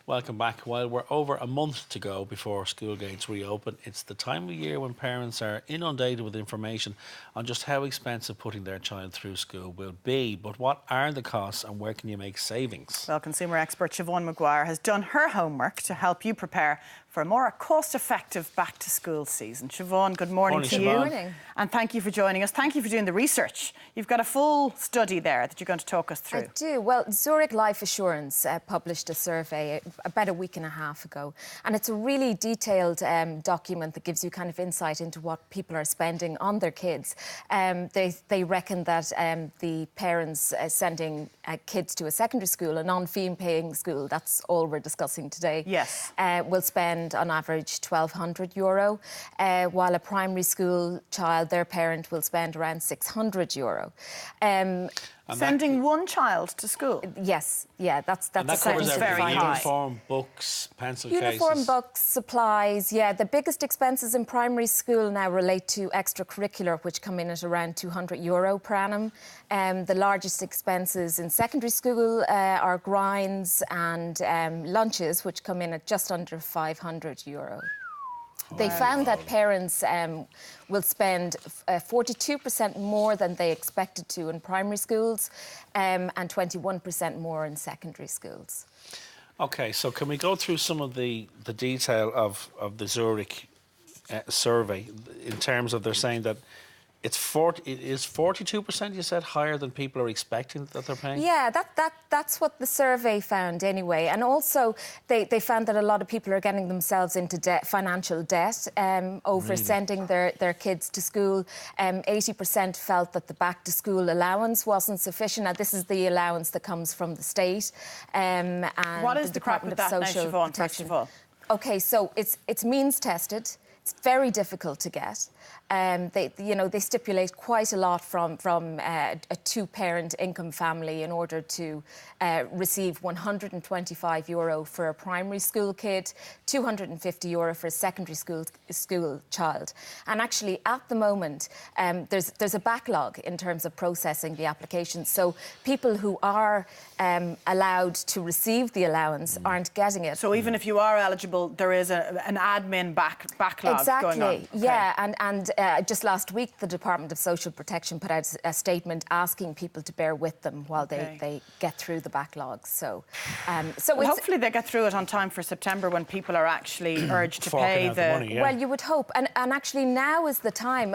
Welcome back. While we're over a month to go before school gates reopen, it's the time of year when parents are inundated with information on just how expensive putting their child through school will be. But what are the costs and where can you make savings? Well, consumer expert Siobhan Maguire has done her homework to help you prepare for a more cost-effective back-to-school season. Siobhan, good morning to you. Good morning. And thank you for joining us. Thank you for doing the research. You've got a full study there that you're going to talk us through. I do. Well, Zurich Life Assurance published a survey about a week and a half ago. And it's a really detailed document that gives you kind of insight into what people are spending on their kids. They reckon that the parents sending kids to a secondary school, a non-fee paying school, that's all we're discussing today, yes, will spend on average €1,200, while a primary school child, their parent will spend around €600. Sending one child to school? Yes, yeah, that's and that covers very everything. high. Uniform, books, pencil Uniform, cases. books, supplies, yeah. The biggest expenses in primary school now relate to extracurricular, which come in at around €200 per annum. The largest expenses in secondary school are grinds and lunches, which come in at just under €500. They found that parents will spend 42% more than they expected to in primary schools and 21% more in secondary schools. OK, so can we go through some of the detail of the Zurich survey in terms of they're saying that it is 42%, you said, higher than people are expecting that they're paying? Yeah, that's what the survey found anyway. And also, they found that a lot of people are getting themselves into financial debt over sending their kids to school. 80% felt that the back-to-school allowance wasn't sufficient. Now, this is the allowance that comes from the state. And what is the crack with that now, Siobhan, first of all? OK, so it's means-tested. It's very difficult to get. They stipulate quite a lot from a two-parent income family in order to receive €125 for a primary school kid, €250 for a secondary school child. And actually, at the moment, there's a backlog in terms of processing the applications. So people who are allowed to receive the allowance aren't getting it. So even if you are eligible, there is an admin backlog going on. Exactly, yeah. And just last week, the Department of Social Protection put out a statement asking people to bear with them while they get through the backlogs. So hopefully they get through it on time for September when people are actually urged to pay the money, yeah. Well, you would hope, and actually now is the time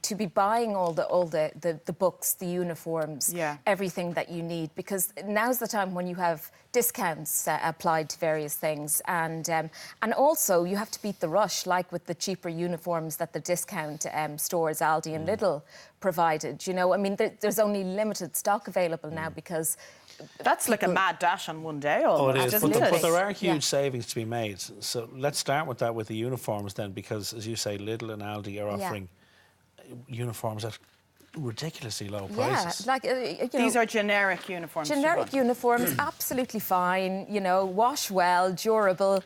to be buying all the books, the uniforms, everything that you need, because now's the time when you have discounts applied to various things, and also you have to beat the rush, like with the cheaper uniforms that the discount stores Aldi and Lidl provided. You know, I mean, there's only limited stock available now because that's like a mad dash on one day almost. Oh, it is, isn't it? but there are huge savings to be made. So let's start with that, with the uniforms then, because as you say, Lidl and Aldi are offering uniforms at ridiculously low prices. Yeah, like these are generic uniforms. Generic uniforms, absolutely fine. You know, wash well, durable.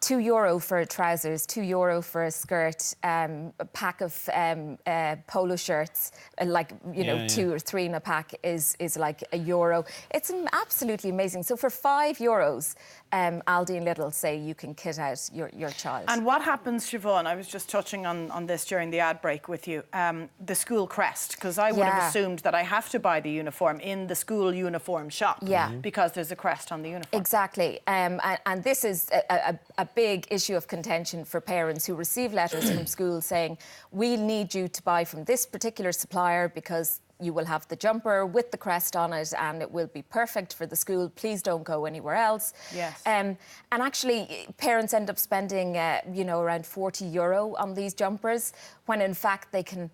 €2 for trousers, €2 for a skirt, a pack of polo shirts, two or three in a pack is like €1. It's absolutely amazing. So for €5, Aldi and Lidl say you can kit out your child. And what happens, Siobhan, I was just touching on this during the ad break with you, the school crest, because I would have assumed that I have to buy the uniform in the school uniform shop because there's a crest on the uniform. Exactly. And this is a big issue of contention for parents who receive letters from school saying, we need you to buy from this particular supplier because you will have the jumper with the crest on it and it will be perfect for the school. Please don't go anywhere else. Yes. And actually, parents end up spending, around €40 on these jumpers, when in fact they can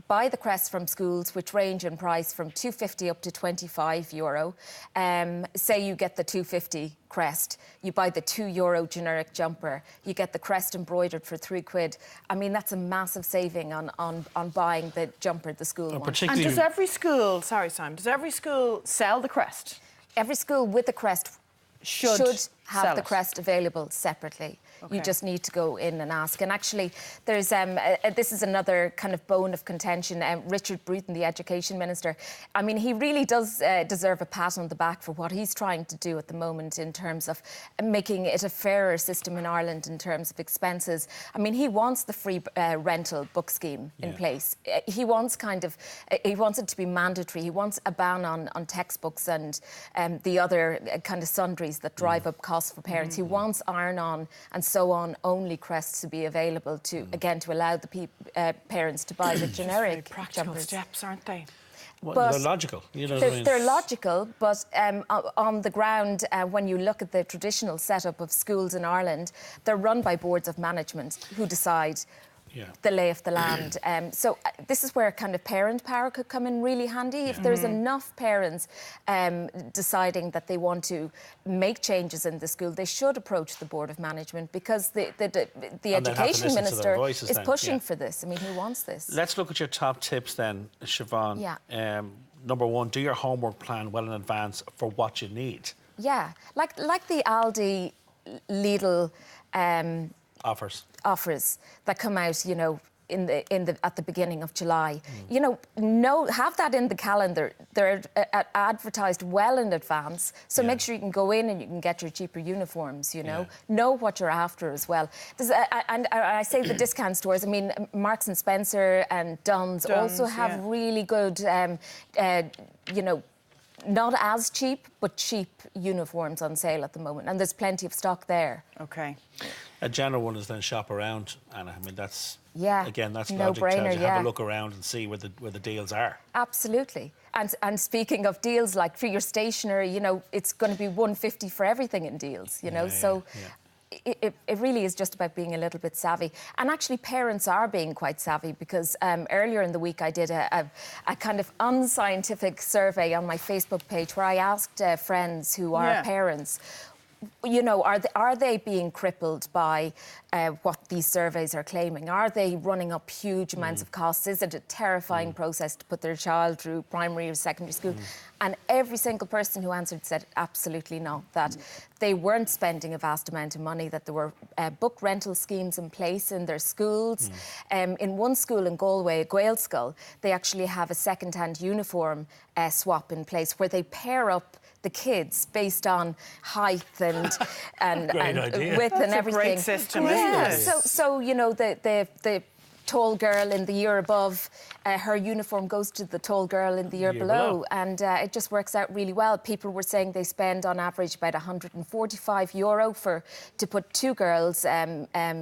buy the crests from schools, which range in price from €250 up to €25. Say you get the €250 crest, you buy the €2 generic jumper, you get the crest embroidered for £3. I mean, that's a massive saving on buying the jumper the school wants. And does every school, sorry Sam, does every school sell the crest? Every school with a crest should have the crest available separately. Okay. You just need to go in and ask. And actually, there's this is another kind of bone of contention. Richard Bruton, the Education Minister, I mean, he really does deserve a pat on the back for what he's trying to do at the moment in terms of making it a fairer system in Ireland in terms of expenses. I mean, he wants the free rental book scheme in place. He wants he wants it to be mandatory. He wants a ban on textbooks and the other kind of sundries that drive up costs for parents. He wants iron-on and so on only crests to be available to, again, to allow the parents to buy the generic very practical jumpers. steps, aren't they? Well, they're logical, you know what I mean? They're logical, but on the ground, when you look at the traditional setup of schools in Ireland, they're run by boards of management who decide the lay of the land. So this is where kind of parent power could come in really handy. If there's enough parents deciding that they want to make changes in the school, they should approach the Board of Management, because the Education Minister is pushing for this. I mean, he wants this. Let's look at your top tips then, Siobhan. Yeah. Number one, do your homework plan well in advance for what you need. Yeah, like the Aldi, Lidl offers that come out, you know, at the beginning of July. You know, have that in the calendar. They're advertised well in advance, so make sure you can go in and you can get your cheaper uniforms. You know what you're after as well. And I say the discount stores. I mean, Marks and Spencer and Dunnes also have really good, you know, not as cheap, but cheap uniforms on sale at the moment, and there's plenty of stock there. Okay. A general one is then shop around, Anna. I mean, that's again, that's no logic. brainer. Tells you have a look around and see where the deals are. Absolutely. And speaking of deals, like for your stationery, you know, it's going to be $150 for everything in deals. You know, It really is just about being a little bit savvy. And actually, parents are being quite savvy, because earlier in the week I did a kind of unscientific survey on my Facebook page where I asked friends who are parents, you know, are they being crippled by what these surveys are claiming? Are they running up huge amounts of costs? Is it a terrifying process to put their child through primary or secondary school? And every single person who answered said absolutely not, that they weren't spending a vast amount of money, that there were book rental schemes in place in their schools. In one school in Galway, Gaelscoil, they actually have a second-hand uniform swap in place where they pair up the kids based on height and width and everything. That's a great system, isn't it? So you know, the tall girl in the year above, her uniform goes to the tall girl in the year below. And it just works out really well. People were saying they spend on average about €145 to put two girls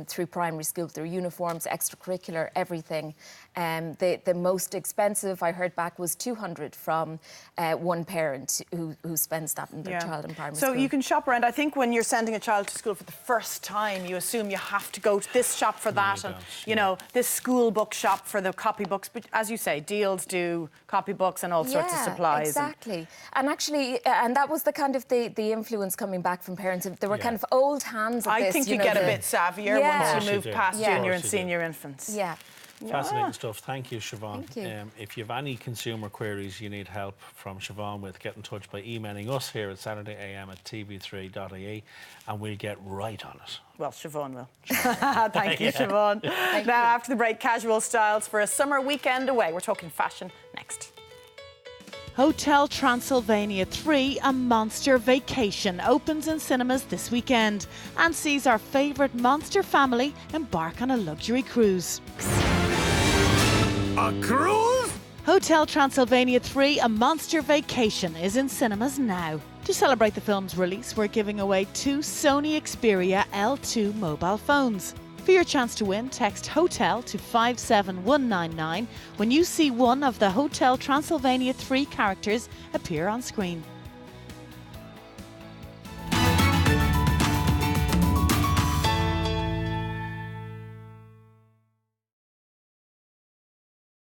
through primary school, their uniforms, extracurricular, everything. The most expensive I heard back was $200 from one parent who spends that in their child in primary school. So you can shop around. I think when you're sending a child to school for the first time, you assume you have to go to this shop for that, and you know, this school book shop for the copybooks. But as you say, deals do copybooks and all sorts of supplies. Exactly. And actually, and that was the kind of the influence coming back from parents. There were kind of old hands at this. I think you get a bit savvier once you move past junior and senior infants. Yeah. Fascinating stuff. Thank you, Siobhan. Thank you. If you have any consumer queries you need help from Siobhan with, get in touch by emailing us here at SaturdayAM@tv3.ie, and we'll get right on it. Well, Siobhan will. Thank you, Siobhan. Now, after the break, casual styles for a summer weekend away. We're talking fashion next. Hotel Transylvania 3, A Monster Vacation, opens in cinemas this weekend and sees our favourite monster family embark on a luxury cruise. A cruise? Hotel Transylvania 3, A Monster Vacation is in cinemas now. To celebrate the film's release, we're giving away 2 Sony Xperia L2 mobile phones. For your chance to win, text HOTEL to 57199 when you see one of the Hotel Transylvania 3 characters appear on screen.